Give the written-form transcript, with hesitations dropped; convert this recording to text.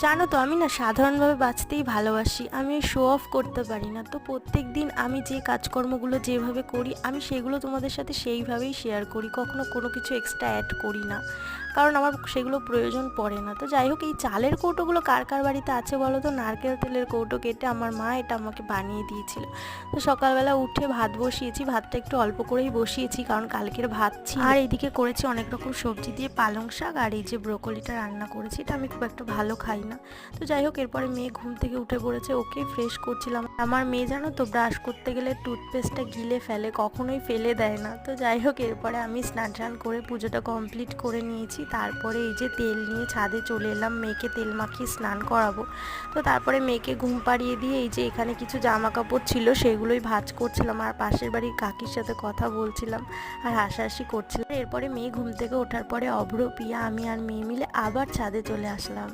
জানো তো আমি না সাধারণভাবে বাঁচতেই ভালোবাসি। আমি শো অফ করতে পারি না। তো প্রত্যেক দিন আমি যে কাজকর্মগুলো যেভাবে করি আমি সেগুলো তোমাদের সাথে সেইভাবেই শেয়ার করি, কখনো কোনো কিছু এক্সট্রা অ্যাড করি না, কারণ আমার সেগুলো প্রয়োজন পড়ে না। তো যাই হোক, এই চালের কৌটোগুলো কার কার বাড়িতে আছে বলো তো? নারকেল তেলের কৌটো কেটে আমার মা এটা আমাকে বানিয়ে দিয়েছিল। তো সকালবেলা উঠে ভাত বসিয়েছি, ভাতটা একটু অল্প করেই বসিয়েছি কারণ কালকের ভাত ছিল। আর এইদিকে করেছি অনেক রকম সবজি দিয়ে পালং শাক, আর এই যে ব্রোকলিটা রান্না করেছি, এটা আমি খুব একটা ভালো খাই না। তো যাই হোক, এরপরে মেয়ে ঘুম থেকে উঠে পড়েছে, ওকে ফ্রেশ করছিলাম। আমার মেয়ে জানো তো ব্রাশ করতে গেলে টুথপেস্টটা গিলে ফেলে, কখনোই ফেলে দেয় না। তো যাই হোক, এরপরে আমি স্নান টান করে পুজোটা কমপ্লিট করে নিয়েছি। তারপরে এই যে তেল নিয়ে ছাদে চলে এলাম, মেয়েকে তেল মাখিয়ে স্নান করাবো। তো তারপরে মেয়েকে ঘুম পাড়িয়ে দিয়ে এই যে এখানে কিছু জামা কাপড় ছিল সেগুলোই ভাঁজ করছিলাম, আর পাশের বাড়ির কাকির সাথে কথা বলছিলাম আর হাসাহাসি করছিলাম। এরপরে মেয়ে ঘুম থেকে ওঠার পরে অভ্র, পিয়া, আমি আর মেয়ে মিলে আবার ছাদে চলে আসলাম।